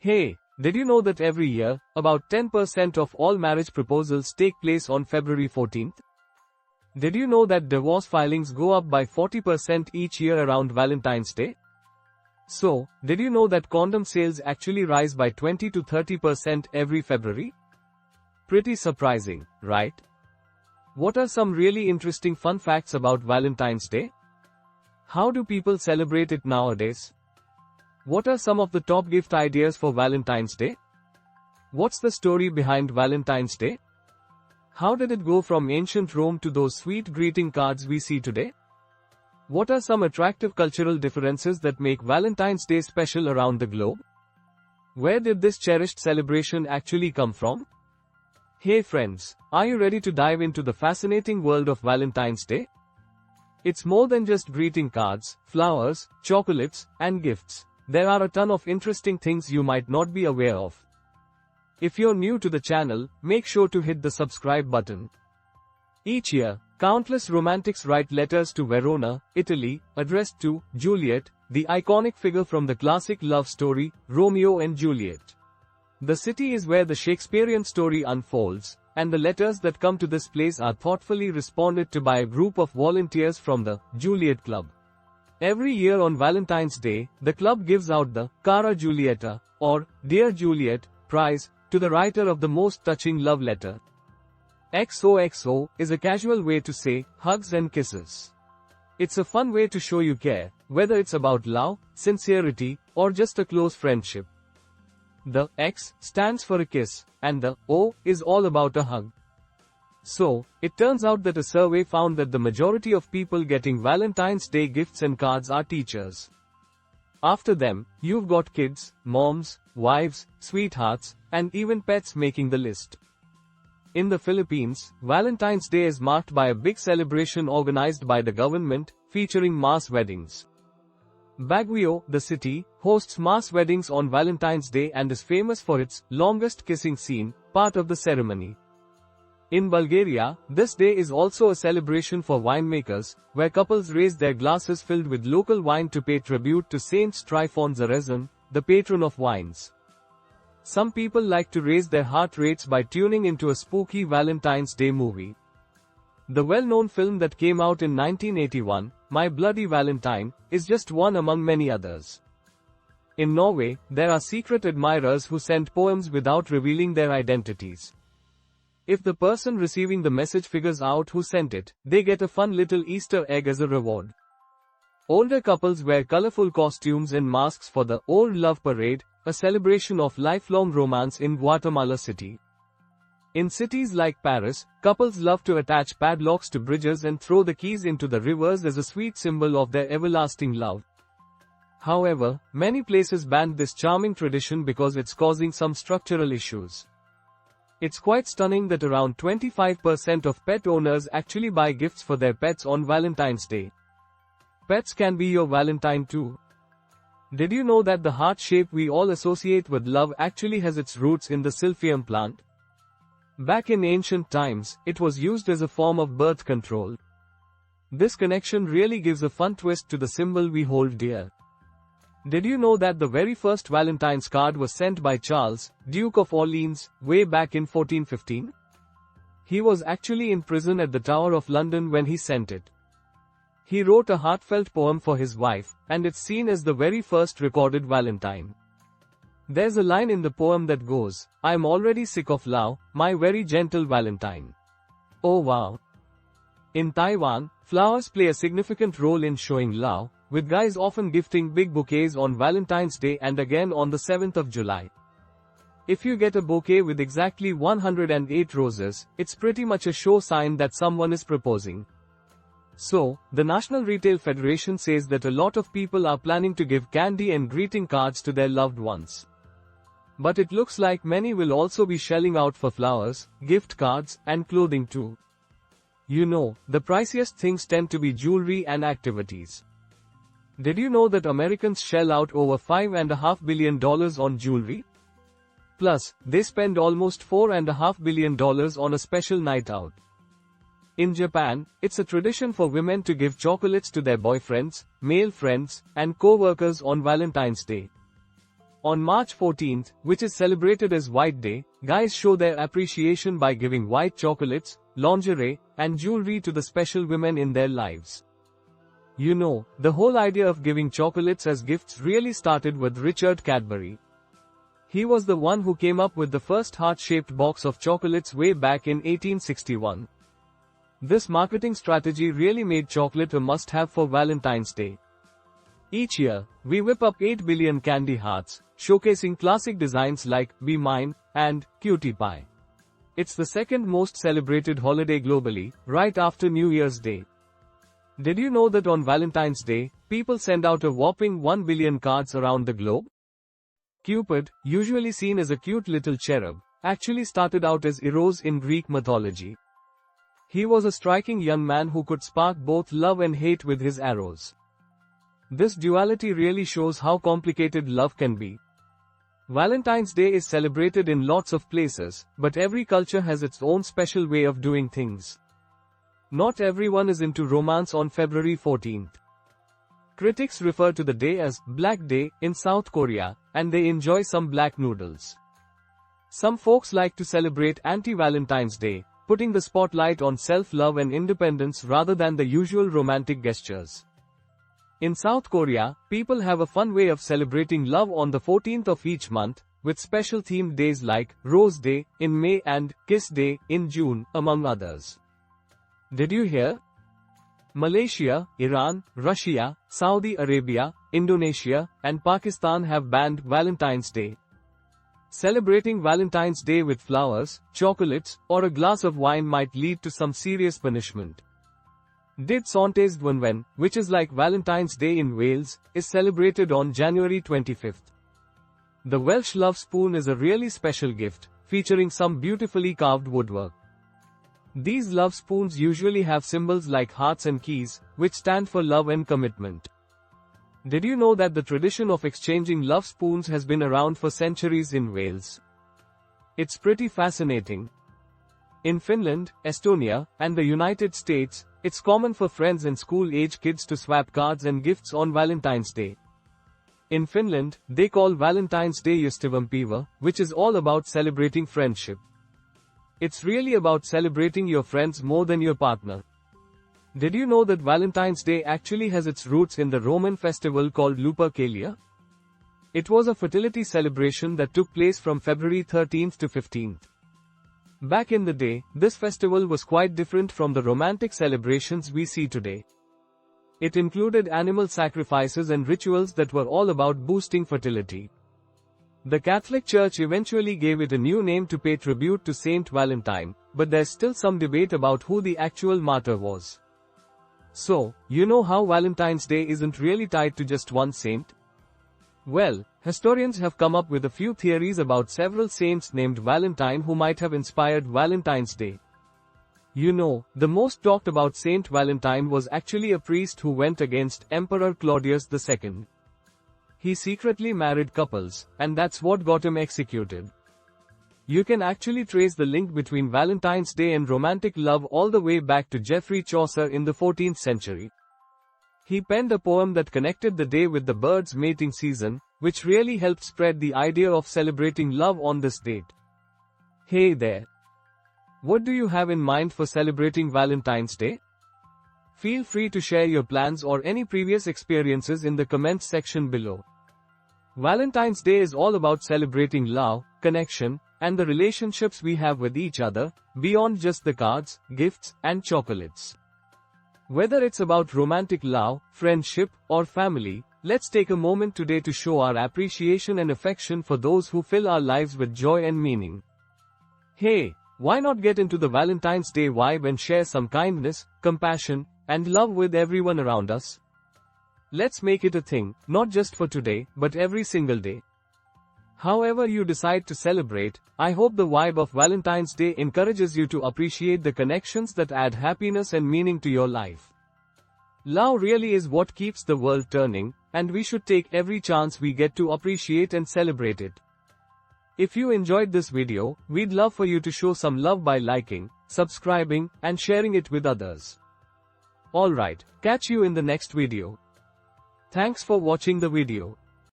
Hey, did you know that every year, about 10% of all marriage proposals take place on February 14th? Did you know that divorce filings go up by 40% each year around Valentine's Day? So, did you know that condom sales actually rise by 20 to 30% every February? Pretty surprising, right? What are some really interesting fun facts about Valentine's Day? How do people celebrate it nowadays? What are some of the top gift ideas for Valentine's Day? What's the story behind Valentine's Day? How did it go from ancient Rome to those sweet greeting cards we see today? What are some attractive cultural differences that make Valentine's Day special around the globe? Where did this cherished celebration actually come from? Hey friends, are you ready to dive into the fascinating world of Valentine's Day? It's more than just greeting cards, flowers, chocolates, and gifts. There are a ton of interesting things you might not be aware of. If you're new to the channel, make sure to hit the subscribe button. Each year, countless romantics write letters to Verona, Italy, addressed to Juliet, the iconic figure from the classic love story, Romeo and Juliet. The city is where the Shakespearean story unfolds, and the letters that come to this place are thoughtfully responded to by a group of volunteers from the Juliet Club. Every year on Valentine's Day, the club gives out the Cara Giulietta, or Dear Juliet, prize, to the writer of the most touching love letter. XOXO is a casual way to say hugs and kisses. It's a fun way to show you care, whether it's about love, sincerity, or just a close friendship. The X stands for a kiss, and the O is all about a hug. So, it turns out that a survey found that the majority of people getting Valentine's Day gifts and cards are teachers. After them, you've got kids, moms, wives, sweethearts, and even pets making the list. In the Philippines, Valentine's Day is marked by a big celebration organized by the government, featuring mass weddings. Baguio, the city, hosts mass weddings on Valentine's Day and is famous for its longest kissing scene, part of the ceremony. In Bulgaria, this day is also a celebration for winemakers, where couples raise their glasses filled with local wine to pay tribute to Saint Tryphon Zarazan, the patron of wines. Some people like to raise their heart rates by tuning into a spooky Valentine's Day movie. The well-known film that came out in 1981, My Bloody Valentine, is just one among many others. In Norway, there are secret admirers who send poems without revealing their identities. If the person receiving the message figures out who sent it, they get a fun little Easter egg as a reward. Older couples wear colorful costumes and masks for the Old Love Parade, a celebration of lifelong romance in Guatemala City. In cities like Paris, couples love to attach padlocks to bridges and throw the keys into the rivers as a sweet symbol of their everlasting love. However, many places banned this charming tradition because it's causing some structural issues. It's quite stunning that around 25% of pet owners actually buy gifts for their pets on Valentine's Day. Pets can be your Valentine too. Did you know that the heart shape we all associate with love actually has its roots in the silphium plant? Back in ancient times, it was used as a form of birth control. This connection really gives a fun twist to the symbol we hold dear. Did you know that the very first Valentine's card was sent by Charles, Duke of Orleans, way back in 1415? He was actually in prison at the Tower of London when he sent it. He wrote a heartfelt poem for his wife, and it's seen as the very first recorded Valentine. There's a line in the poem that goes, "I'm already sick of love, my very gentle Valentine." Oh wow! In Taiwan, flowers play a significant role in showing love, with guys often gifting big bouquets on Valentine's Day and again on the 7th of July. If you get a bouquet with exactly 108 roses, it's pretty much a sure sign that someone is proposing. So, the National Retail Federation says that a lot of people are planning to give candy and greeting cards to their loved ones. But it looks like many will also be shelling out for flowers, gift cards, and clothing too. You know, the priciest things tend to be jewelry and activities. Did you know that Americans shell out over $5.5 billion on jewelry? Plus, they spend almost $4.5 billion on a special night out. In Japan, it's a tradition for women to give chocolates to their boyfriends, male friends, and co-workers on Valentine's Day. On March 14th, which is celebrated as White Day, guys show their appreciation by giving white chocolates, lingerie, and jewelry to the special women in their lives. You know, the whole idea of giving chocolates as gifts really started with Richard Cadbury. He was the one who came up with the first heart-shaped box of chocolates way back in 1861. This marketing strategy really made chocolate a must-have for Valentine's Day. Each year, we whip up 8 billion candy hearts, showcasing classic designs like Be Mine and Cutie Pie. It's the second most celebrated holiday globally, right after New Year's Day. Did you know that on Valentine's Day, people send out a whopping 1 billion cards around the globe? Cupid, usually seen as a cute little cherub, actually started out as Eros in Greek mythology. He was a striking young man who could spark both love and hate with his arrows. This duality really shows how complicated love can be. Valentine's Day is celebrated in lots of places, but every culture has its own special way of doing things. Not everyone is into romance on February 14th. Critics refer to the day as Black Day in South Korea, and they enjoy some black noodles. Some folks like to celebrate anti-Valentine's Day, putting the spotlight on self-love and independence rather than the usual romantic gestures. In South Korea, people have a fun way of celebrating love on the 14th of each month, with special themed days like Rose Day in May and Kiss Day in June, among others. Did you hear? Malaysia, Iran, Russia, Saudi Arabia, Indonesia, and Pakistan have banned Valentine's Day. Celebrating Valentine's Day with flowers, chocolates, or a glass of wine might lead to some serious punishment. Dydd Santes Dwynwen, which is like Valentine's Day in Wales, is celebrated on January 25th. The Welsh love spoon is a really special gift, featuring some beautifully carved woodwork. These love spoons usually have symbols like hearts and keys, which stand for love and commitment. Did you know that the tradition of exchanging love spoons has been around for centuries in Wales? It's pretty fascinating. In Finland, Estonia, and the United States, it's common for friends and school-age kids to swap cards and gifts on Valentine's Day. In Finland, they call Valentine's Day Ystävänpäivä, which is all about celebrating friendship. It's really about celebrating your friends more than your partner. Did you know that Valentine's Day actually has its roots in the Roman festival called Lupercalia? It was a fertility celebration that took place from February 13th to 15th. Back in the day, this festival was quite different from the romantic celebrations we see today. It included animal sacrifices and rituals that were all about boosting fertility. The Catholic Church eventually gave it a new name to pay tribute to Saint Valentine, but there's still some debate about who the actual martyr was. So, you know how Valentine's Day isn't really tied to just one saint? Well, historians have come up with a few theories about several saints named Valentine who might have inspired Valentine's Day. You know, the most talked about Saint Valentine was actually a priest who went against Emperor Claudius II. He secretly married couples, and that's what got him executed. You can actually trace the link between Valentine's Day and romantic love all the way back to Geoffrey Chaucer in the 14th century. He penned a poem that connected the day with the birds' mating season, which really helped spread the idea of celebrating love on this date. Hey there! What do you have in mind for celebrating Valentine's Day? Feel free to share your plans or any previous experiences in the comments section below. Valentine's Day is all about celebrating love, connection, and the relationships we have with each other, beyond just the cards, gifts, and chocolates. Whether it's about romantic love, friendship, or family, let's take a moment today to show our appreciation and affection for those who fill our lives with joy and meaning. Hey, why not get into the Valentine's Day vibe and share some kindness, compassion, and love with everyone around us? Let's make it a thing, not just for today, but every single day. However you decide to celebrate, I hope the vibe of Valentine's Day encourages you to appreciate the connections that add happiness and meaning to your life. Love really is what keeps the world turning, and we should take every chance we get to appreciate and celebrate it. If you enjoyed this video, we'd love for you to show some love by liking, subscribing, and sharing it with others. Alright, catch you in the next video. Thanks for watching the video.